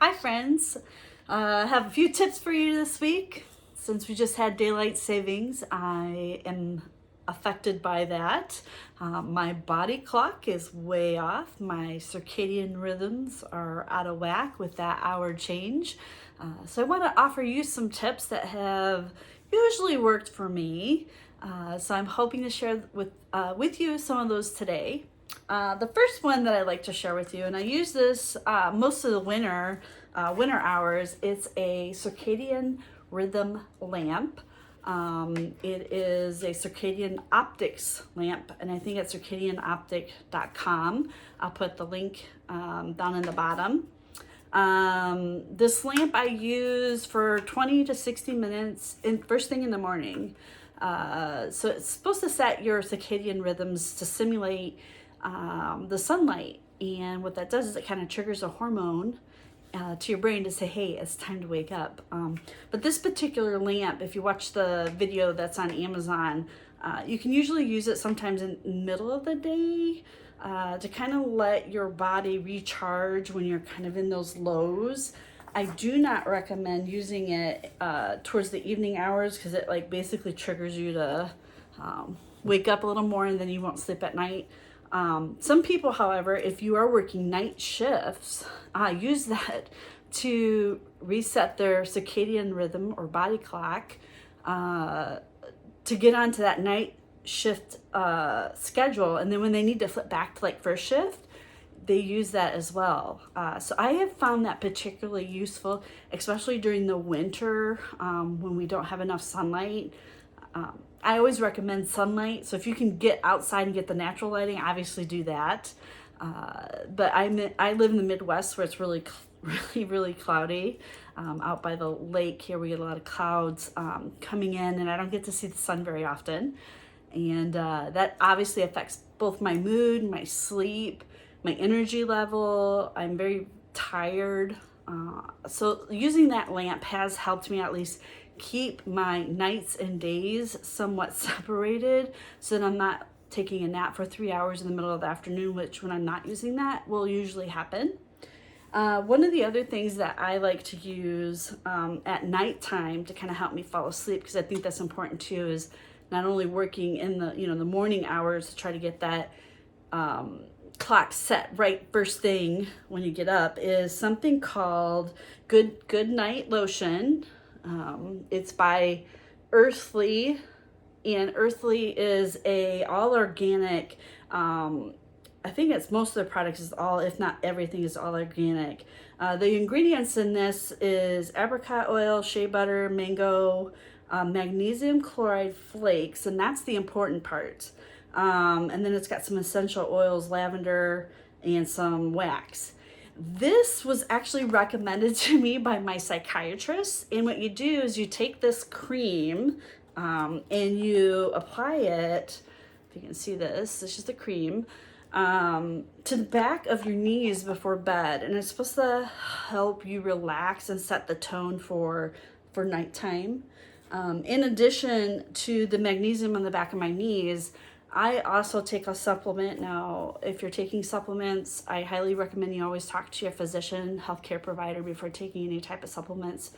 Hi friends, I have a few tips for you this week. Since we just had daylight savings, I am affected by that. My body clock is way off. My circadian rhythms are out of whack with that hour change. So I want to offer you some tips that have usually worked for me. So I'm hoping to share with you some of those today. The first one that I like to share with you, and I use this most of the winter hours. It's a circadian rhythm lamp. It is a circadian optics lamp, and I think it's circadianoptic.com. I'll put the link down in the bottom. This lamp I use for 20 to 60 minutes first thing in the morning. So it's supposed to set your circadian rhythms to simulate the sunlight, and what that does is it kind of triggers a hormone to your brain to say, hey, it's time to wake up. But this particular lamp, if you watch the video that's on Amazon, you can usually use it sometimes in the middle of the day to kind of let your body recharge when you're kind of in those lows. I do not recommend using it towards the evening hours because it basically triggers you to wake up a little more and then you won't sleep at night. Some people, however, if you are working night shifts, use that to reset their circadian rhythm or body clock to get onto that night shift schedule. And then when they need to flip back to first shift, they use that as well. So I have found that particularly useful, especially during the winter when we don't have enough sunlight. I always recommend sunlight. So if you can get outside and get the natural lighting, obviously do that. But I live in the Midwest where it's really cloudy. Out by the lake here, we get a lot of clouds coming in, and I don't get to see the sun very often. And that obviously affects both my mood, my sleep, my energy level. I'm very tired. So using that lamp has helped me at least keep my nights and days somewhat separated so that I'm not taking a nap for 3 hours in the middle of the afternoon, which when I'm not using that will usually happen. One of the other things that I like to use at nighttime to kind of help me fall asleep, because I think that's important too, is not only working in the morning hours to try to get that clock set right first thing when you get up, is something called Good Night Lotion. It's by Earthly, and Earthly is a all organic. I think it's most of the products is all, if not everything, is all organic. The ingredients in this is apricot oil, shea butter, mango, magnesium chloride flakes, and that's the important part. And then it's got some essential oils, lavender, and some wax. This was actually recommended to me by my psychiatrist. And what you do is you take this cream and you apply it, if you can see this is just a cream, to the back of your knees before bed. And it's supposed to help you relax and set the tone for nighttime. In addition to the magnesium on the back of my knees, I also take a supplement. Now, if you're taking supplements, I highly recommend you always talk to your physician, healthcare provider before taking any type of supplements.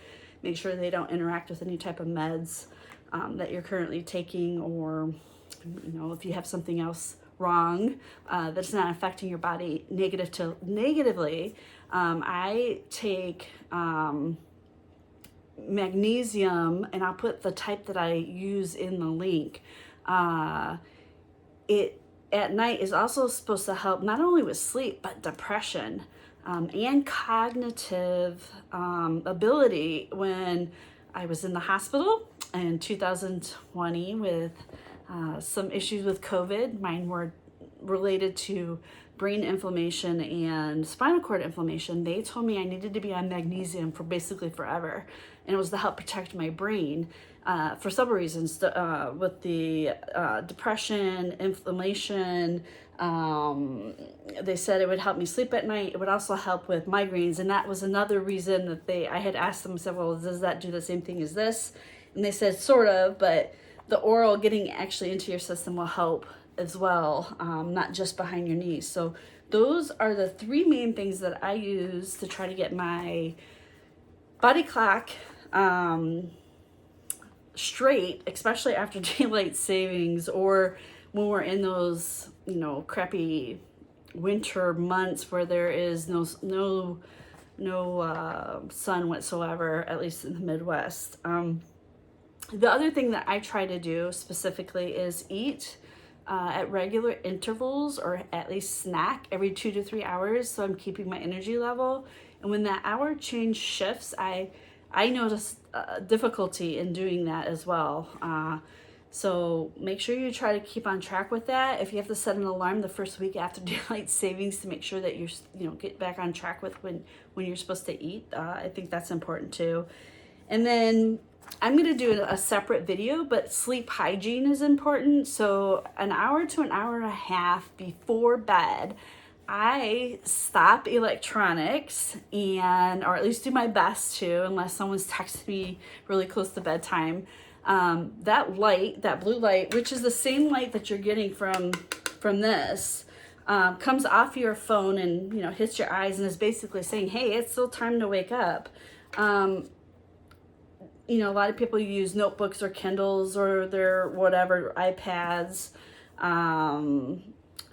Make sure they don't interact with any type of meds that you're currently taking, or if you have something else wrong that's not affecting your body negatively. I take magnesium, and I'll put the type that I use in the link. It at night is also supposed to help not only with sleep, but depression and cognitive ability. When I was in the hospital in 2020 with some issues with COVID, mine were related to brain inflammation and spinal cord inflammation. They told me I needed to be on magnesium for basically forever, and it was to help protect my brain for several reasons. With the depression, inflammation, they said it would help me sleep at night. It would also help with migraines, and that was another reason that I had asked them, said, well, does that do the same thing as this? And they said sort of, but the oral getting actually into your system will help as well, not just behind your knees. So those are the three main things that I use to try to get my body clock straight, especially after daylight savings, or when we're in those, crappy winter months where there is no sun whatsoever, at least in the Midwest. The other thing that I try to do specifically is eat at regular intervals, or at least snack every 2 to 3 hours, so I'm keeping my energy level. And when that hour change shifts, I notice difficulty in doing that as well. So make sure you try to keep on track with that. If you have to set an alarm the first week after daylight savings to make sure that you're, get back on track with when you're supposed to eat, I think that's important too. And then I'm going to do a separate video, but sleep hygiene is important. So an hour to an hour and a half before bed, I stop electronics, or at least do my best to, unless someone's texting me really close to bedtime. That light, that blue light, which is the same light that you're getting from this, comes off your phone and, hits your eyes and is basically saying, hey, it's still time to wake up. A lot of people use notebooks or Kindles or their whatever, iPads,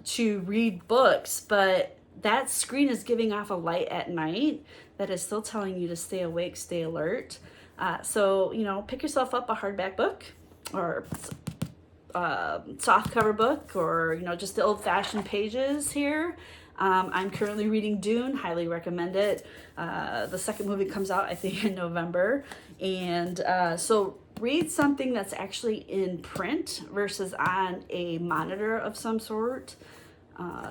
to read books, but that screen is giving off a light at night that is still telling you to stay awake, stay alert. So, pick yourself up a hardback book, or soft cover book, or, just the old fashioned pages here. I'm currently reading Dune, highly recommend it. The second movie comes out, I think, in November. And so read something that's actually in print versus on a monitor of some sort,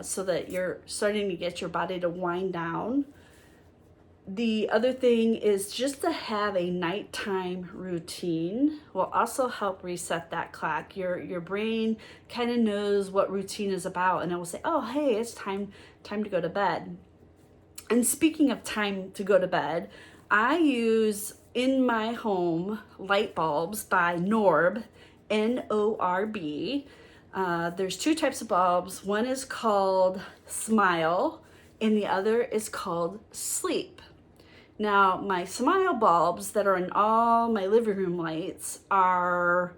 so that you're starting to get your body to wind down. The other thing is just to have a nighttime routine will also help reset that clock. Your brain kind of knows what routine is about, and it will say, oh, hey, it's time to go to bed. And speaking of time to go to bed, I use in my home light bulbs by Norb, N-O-R-B. There's two types of bulbs. One is called Smile, and the other is called Sleep. Now, my Smile bulbs that are in all my living room lights are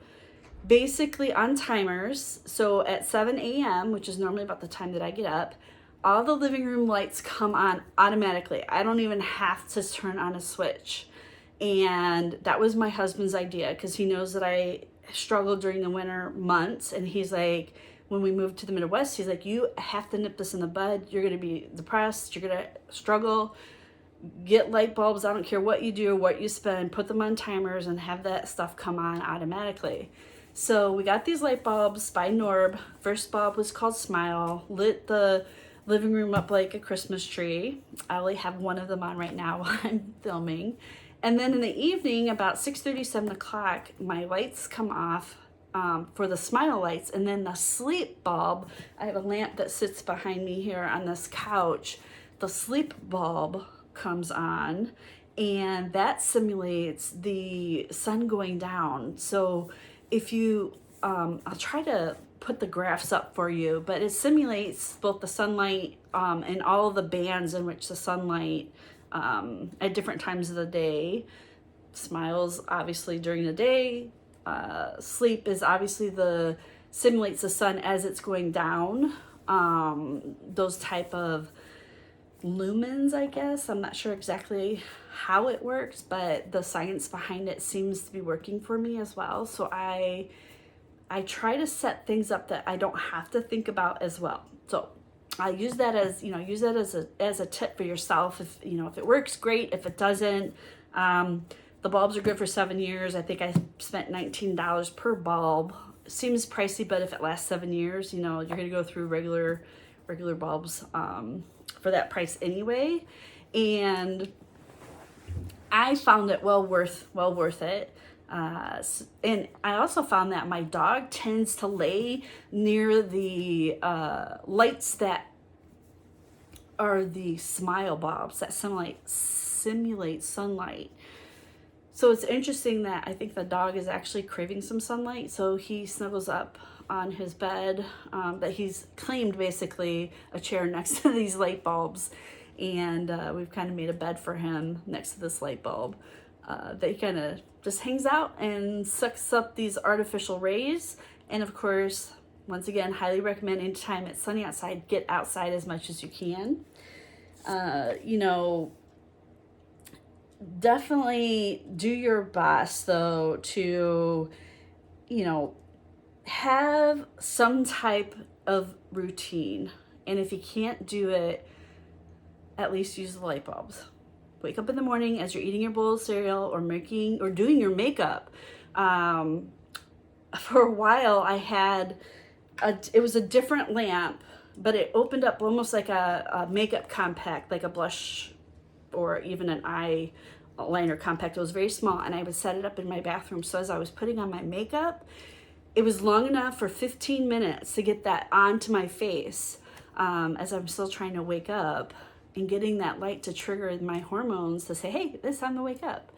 basically on timers. So at 7 a.m., which is normally about the time that I get up, all the living room lights come on automatically. I don't even have to turn on a switch. And that was my husband's idea, because he knows that I struggle during the winter months. And he's like, when we moved to the Midwest, he's like, you have to nip this in the bud. You're going to be depressed. You're going to struggle. Get light bulbs. I don't care what you do, what you spend, put them on timers and have that stuff come on automatically. So we got these light bulbs by Norb. First bulb was called Smile, lit the living room up like a Christmas tree. I only have one of them on right now while I'm filming. And then in the evening, about 6:30, 7 o'clock, my lights come off for the Smile lights. And then the Sleep bulb, I have a lamp that sits behind me here on this couch. The Sleep bulb comes on, and that simulates the sun going down. So if you, I'll try to put the graphs up for you, but it simulates both the sunlight and all the bands in which the sunlight at different times of the day. Smiles obviously during the day. Sleep is obviously simulates the sun as it's going down. Those type of lumens, I guess. I'm not sure exactly how it works, but the science behind it seems to be working for me as well. So I try to set things up that I don't have to think about as well. So I use that as, as a tip for yourself. If it works, great. If it doesn't, the bulbs are good for 7 years. I think I spent $19 per bulb. Seems pricey, but if it lasts 7 years, you're going to go through regular bulbs for that price anyway. And I found it well worth it. And I also found that my dog tends to lay near the lights that are the Smile bulbs that simulate sunlight. So it's interesting that I think the dog is actually craving some sunlight, so he snuggles up on his bed that he's claimed basically a chair next to these light bulbs. And we've kind of made a bed for him next to this light bulb that he kind of just hangs out and sucks up these artificial rays. And of course, once again, highly recommend anytime it's sunny outside, get outside as much as you can. Definitely do your best though to, have some type of routine. And if you can't do it, at least use the light bulbs. Wake up in the morning as you're eating your bowl of cereal or doing your makeup. For a while I had it was a different lamp, but it opened up almost like a makeup compact, like a blush or even an eyeliner compact. It was very small, and I would set it up in my bathroom. So as I was putting on my makeup, it was long enough for 15 minutes to get that onto my face as I'm still trying to wake up, and getting that light to trigger my hormones to say, hey, it's time to wake up.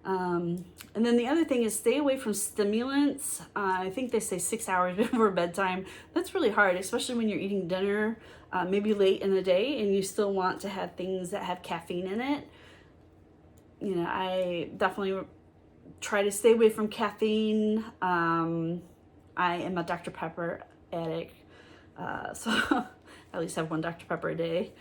And then the other thing is stay away from stimulants. I think they say 6 hours before bedtime. That's really hard, especially when you're eating dinner, maybe late in the day, and you still want to have things that have caffeine in it. I definitely try to stay away from caffeine. I am a Dr. Pepper addict, so I at least have one Dr. Pepper a day.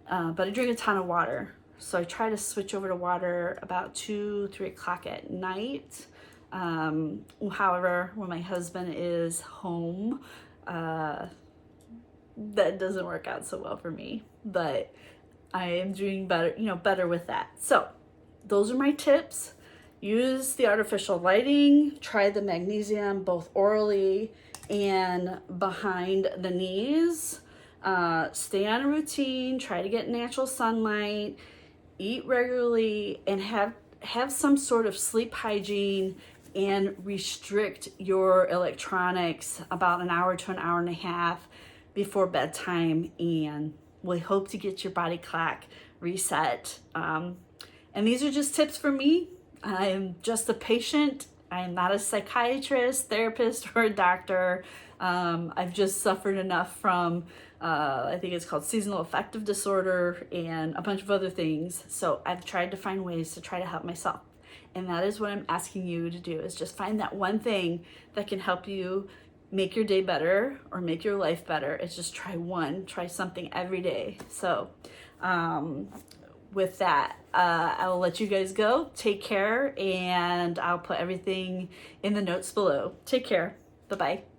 But I drink a ton of water. So I try to switch over to water about 2-3 o'clock at night. However, when my husband is home, that doesn't work out so well for me. But I am doing better with that. So those are my tips. Use the artificial lighting. Try the magnesium both orally and behind the knees. Stay on a routine. Try to get natural sunlight. Eat regularly, and have some sort of sleep hygiene, and restrict your electronics about an hour to an hour and a half before bedtime, and we hope to get your body clock reset. And these are just tips for me. I am just a patient. I am not a psychiatrist, therapist, or a doctor. I've just suffered enough from I think it's called seasonal affective disorder and a bunch of other things. So I've tried to find ways to try to help myself. And that is what I'm asking you to do, is just find that one thing that can help you make your day better or make your life better. It's just try something every day. So with that, I'll let you guys go. Take care, and I'll put everything in the notes below. Take care. Bye-bye.